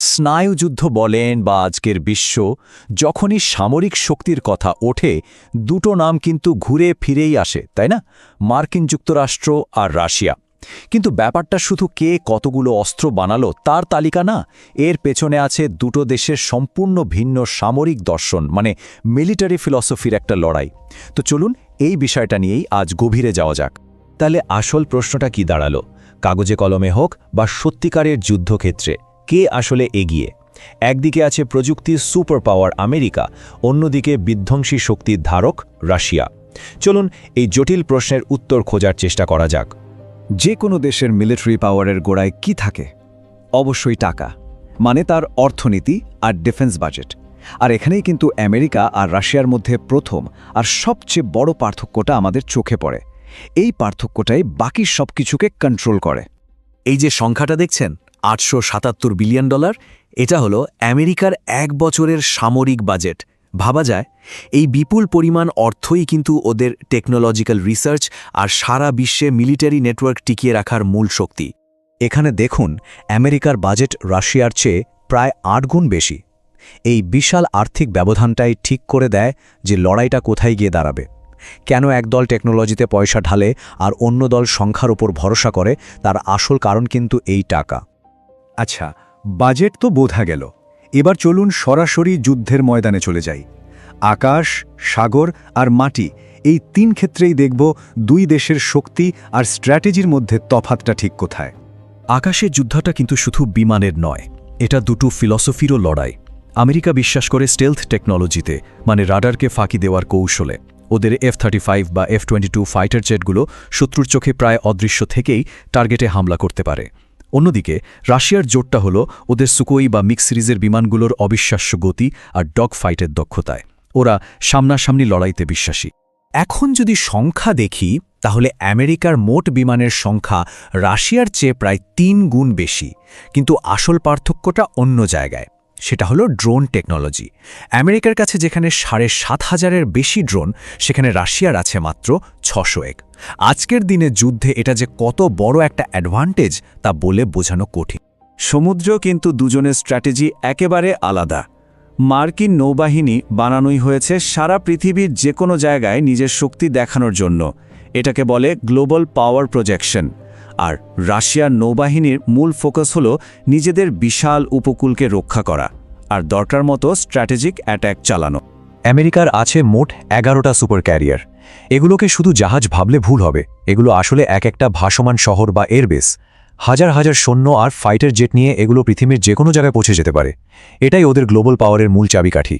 স্নায়ুযুদ্ধ বলেন বা আজকের বিশ্ব, যখনই সামরিক শক্তির কথা ওঠে দুটো নাম কিন্তু ঘুরে ফিরেই আসে, তাই না? মার্কিন যুক্তরাষ্ট্র আর রাশিয়া। কিন্তু ব্যাপারটা শুধু কে কতগুলো অস্ত্র বানালো তার তালিকা না, এর পেছনে আছে দুটো দেশের সম্পূর্ণ ভিন্ন সামরিক দর্শন, মানে মিলিটারি ফিলসফির একটা লড়াই। তো চলুন এই বিষয়টা নিয়েই আজ গভীরে যাওয়া যাক। তাহলে আসল প্রশ্নটা কি দাঁড়ালো? কাগজে কলমে হোক বা সত্যিকারের যুদ্ধক্ষেত্রে কে আসলে এগিয়ে? একদিকে আছে প্রযুক্তির সুপার পাওয়ার আমেরিকা, অন্যদিকে বিধ্বংসী শক্তির ধারক রাশিয়া। চলুন এই জটিল প্রশ্নের উত্তর খোঁজার চেষ্টা করা যাক। যে কোনো দেশের মিলিটারি পাওয়ারের গোড়ায় কি থাকে? অবশ্যই টাকা, মানে তার অর্থনীতি আর ডিফেন্স বাজেট। আর এখানেই কিন্তু আমেরিকা আর রাশিয়ার মধ্যে প্রথম আর সবচেয়ে বড় পার্থক্যটা আমাদের চোখে পড়ে। এই পার্থক্যটাই বাকি সব কিছুকে কন্ট্রোল করে। এই যে সংখ্যাটা দেখছেন, $877 বিলিয়ন, এটা হলো আমেরিকার এক বছরের সামরিক বাজেট। ভাবা যায়, এই বিপুল পরিমাণ অর্থই কিন্তু ওদের টেকনোলজিক্যাল রিসার্চ আর সারা বিশ্বে মিলিটারি নেটওয়ার্ক টিকিয়ে রাখার মূল শক্তি। এখানে দেখুন, আমেরিকার বাজেট রাশিয়ার চেয়ে প্রায় 8 গুণ বেশি। এই বিশাল আর্থিক ব্যবধানটাই ঠিক করে দেয় যে লড়াইটা কোথায় গিয়ে দাঁড়াবে। কেন এক দল টেকনোলজিতে পয়সা ঢালে আর অন্য দল সংখ্যার ওপর ভরসা করে, তার আসল কারণ কিন্তু এই টাকা। আচ্ছা, বাজেট তো বোঝা গেল, এবার চলুন সরাসরি যুদ্ধের ময়দানে চলে যাই। আকাশ, সাগর আর মাটি, এই 3 ক্ষেত্রেই দেখব দুই দেশের শক্তি আর স্ট্র্যাটেজির মধ্যে তফাতটা ঠিক কোথায়। আকাশের যুদ্ধটা কিন্তু শুধু বিমানের নয়, এটা দুটো ফিলসফিরও লড়াই। আমেরিকা বিশ্বাস করে স্টেলথ টেকনোলজিতে, মানে রাডারকে ফাঁকি দেওয়ার কৌশলে। ওদের F-35 বা F-22 ফাইটার জেটগুলো শত্রুর চোখে প্রায় অদৃশ্য থেকেই টার্গেটে হামলা করতে পারে। অন্যদিকে রাশিয়ার জোটটা হলো ওদের সুকোই বা মিক্স সিরিজের বিমানগুলোর অবিশ্বাস্য গতি আর ডগ ফাইটের দক্ষতায়। ওরা সামনাসামনি লড়াইতে বিশ্বাসী। এখন যদি সংখ্যা দেখি, তাহলে আমেরিকার মোট বিমানের সংখ্যা রাশিয়ার চেয়ে প্রায় 3 গুণ বেশি। কিন্তু আসল পার্থক্যটা অন্য জায়গায়, সেটা হলো ড্রোন টেকনোলজি। আমেরিকার কাছে যেখানে 7,500-এর বেশি ড্রোন, সেখানে রাশিয়ার আছে মাত্র 601। আজকের দিনে যুদ্ধে এটা যে কত বড় একটা অ্যাডভান্টেজ তা বলে বোঝানো কঠিন। সমুদ্র কিন্তু দুজনের স্ট্র্যাটেজি একেবারে আলাদা। মার্কিন নৌবাহিনী বানানোই হয়েছে সারা পৃথিবীর যে কোনো জায়গায় নিজের শক্তি দেখানোর জন্য। এটাকে বলে গ্লোবাল পাওয়ার প্রজেকশন। আর রাশিয়ার নৌবাহিনীর মূল ফোকাস হলো নিজেদের বিশাল উপকূলকে রক্ষা করা আর দরকার মতো স্ট্র্যাটেজিক অ্যাট্যাক চালানো। আমেরিকার আছে মোট 11টা সুপার ক্যারিয়ার। এগুলোকে শুধু জাহাজ ভাবলে ভুল হবে, এগুলো আসলে এক একটা ভাসমান শহর বা এয়ারবেস। হাজার হাজার সৈন্য আর ফাইটার জেট নিয়ে এগুলো পৃথিবীর যে কোনো জায়গায় পৌঁছে যেতে পারে। এটাই ওদের গ্লোবাল পাওয়ারের মূল চাবিকাঠি।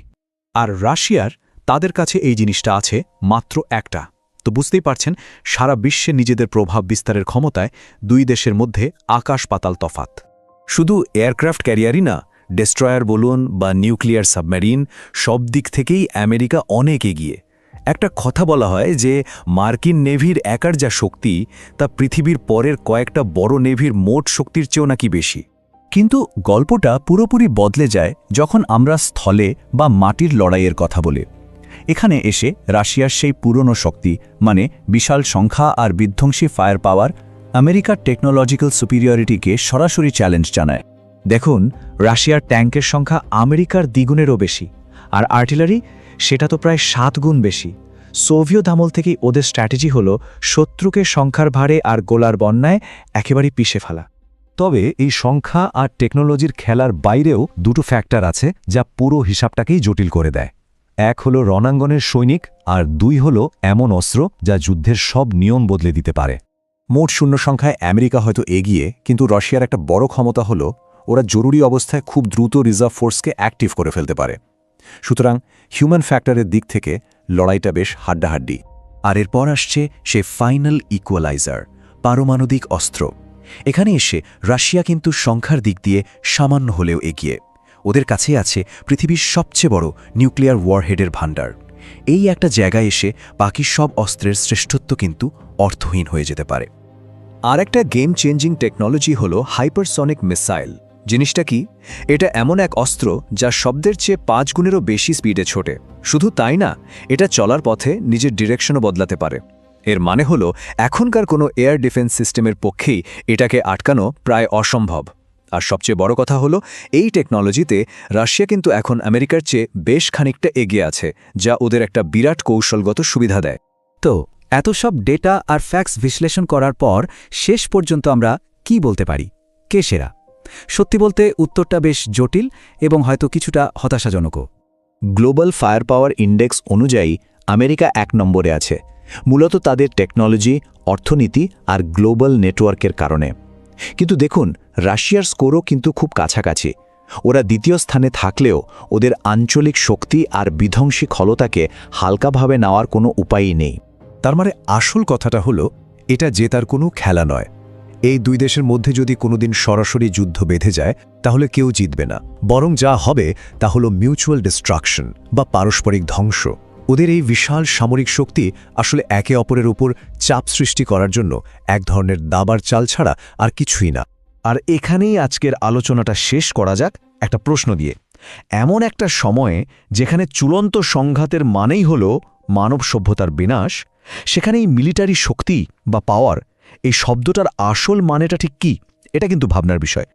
আর রাশিয়ার, তাদের কাছে এই জিনিসটা আছে মাত্র একটা। তো বুঝতেই পারছেন, সারা বিশ্বে নিজেদের প্রভাব বিস্তারের ক্ষমতায় দুই দেশের মধ্যে আকাশ পাতাল তফাত। শুধু এয়ারক্রাফট ক্যারিয়ারই না, ডেস্ট্রয়ার বলুন বা নিউক্লিয়ার সাবমেরিন, সব দিক থেকেই আমেরিকা অনেক এগিয়ে। একটা কথা বলা হয় যে মার্কিন নেভির একার যা শক্তি, তা পৃথিবীর পরের কয়েকটা বড় নেভির মোট শক্তির চেয়েও নাকি বেশি। কিন্তু গল্পটা পুরোপুরি বদলে যায় যখন আমরা স্থলে বা মাটির লড়াইয়ের কথা বলি। এখানে এসে রাশিয়ার সেই পুরনো শক্তি, মানে বিশাল সংখ্যা আর বিধ্বংসী ফায়ার পাওয়ার, আমেরিকার টেকনোলজিক্যাল সুপিরিয়রিটিকে সরাসরি চ্যালেঞ্জ জানায়। দেখুন, রাশিয়ার ট্যাঙ্কের সংখ্যা আমেরিকার দ্বিগুণেরও বেশি, আর আর্টিলারি সেটা তো প্রায় 7 গুণ বেশি। সোভিয়েত আমল থেকেই ওদের স্ট্র্যাটেজি হলো শত্রুকে সংখ্যার ভারে আর গোলার বন্যায় একেবারেই পিষে ফেলা। তবে এই সংখ্যা আর টেকনোলজির খেলার বাইরেও দুটো ফ্যাক্টর আছে যা পুরো হিসাবটাকেই জটিল করে দেয়। এক হলো রণাঙ্গনের সৈনিক, আর 2 হলো এমন অস্ত্র যা যুদ্ধের সব নিয়ম বদলে দিতে পারে। মোট শূন্য সংখ্যায় আমেরিকা হয়তো এগিয়ে, কিন্তু রাশিয়ার একটা বড় ক্ষমতা হলো ওরা জরুরি অবস্থায় খুব দ্রুত রিজার্ভ ফোর্সকে অ্যাক্টিভ করে ফেলতে পারে। সুতরাং হিউম্যান ফ্যাক্টরের দিক থেকে লড়াইটা বেশ হাড্ডাহাড্ডি। আর এরপর আসছে সে ফাইনাল ইকুয়ালাইজার, পারমাণবিক অস্ত্র। এখানে এসে রাশিয়া কিন্তু সংখ্যার দিক দিয়ে সামান্য হলেও এগিয়ে। ওদের কাছে আছে পৃথিবীর সবচেয়ে বড় নিউক্লিয়ার ওয়ারহেডের ভাণ্ডার। এই একটা জায়গায় এসে বাকি সব অস্ত্রের শ্রেষ্ঠত্ব কিন্তু অর্থহীন হয়ে যেতে পারে। আর একটা গেম চেঞ্জিং টেকনোলজি হলো হাইপারসনিক মিসাইল। জিনিসটা কি? এটা এমন এক অস্ত্র যা শব্দের চেয়ে 5 গুণেরও বেশি স্পিডে ছোটে। শুধু তাই না, এটা চলার পথে নিজের ডিরেকশনও বদলাতে পারে। এর মানে হলো এখনকার কোনো এয়ার ডিফেন্স সিস্টেমের পক্ষেই এটাকে আটকানো প্রায় অসম্ভব। আর সবচেয়ে বড় কথা হলো এই টেকনোলজিতে রাশিয়া কিন্তু এখন আমেরিকার চেয়ে বেশ খানিকটা এগিয়ে আছে, যা ওদের একটা বিরাট কৌশলগত সুবিধা দেয়। তো এত সব ডেটা আর ফ্যাক্টস বিশ্লেষণ করার পর শেষ পর্যন্ত আমরা কি বলতে পারি? কে সেরা? সত্যি বলতে উত্তরটা বেশ জটিল এবং হয়তো কিছুটা হতাশাজনকও। গ্লোবাল ফায়ার পাওয়ার ইন্ডেক্স অনুযায়ী আমেরিকা 1 নম্বরে আছে, মূলত তাদের টেকনোলজি, অর্থনীতি আর গ্লোবাল নেটওয়ার্কের কারণে। কিন্তু দেখুন, রাশিয়ার স্কোরও কিন্তু খুব কাছাকাছি। ওরা দ্বিতীয় স্থানে থাকলেও ওদের আঞ্চলিক শক্তি আর বিধ্বংসী ক্ষমতাকে হালকাভাবে নেওয়ার কোনো উপায়ই নেই। তার মানে আসল কথাটা হলো, এটা জেতার কোনো খেলা নয়। এই দুই দেশের মধ্যে যদি কোনোদিন সরাসরি যুদ্ধ বেঁধে যায়, তাহলে কেউ জিতবে না, বরং যা হবে তা হলো মিউচুয়াল ডিস্ট্রাকশন বা পারস্পরিক ধ্বংস। ওদের এই বিশাল সামরিক শক্তি আসলে একে অপরের উপর চাপ সৃষ্টি করার জন্য এক ধরনের দাবার চাল ছাড়া আর কিছুই না। আর এখানেই আজকের আলোচনাটা শেষ করা যাক একটা প্রশ্ন দিয়ে। এমন একটা সময়ে যেখানে চূড়ান্ত সংঘাতের মানেই হলো মানব সভ্যতার বিনাশ, সেখানেই মিলিটারি শক্তি বা পাওয়ার, এই শব্দটার আসল মানেটা ঠিক কি? এটা কিন্তু ভাবনার বিষয়।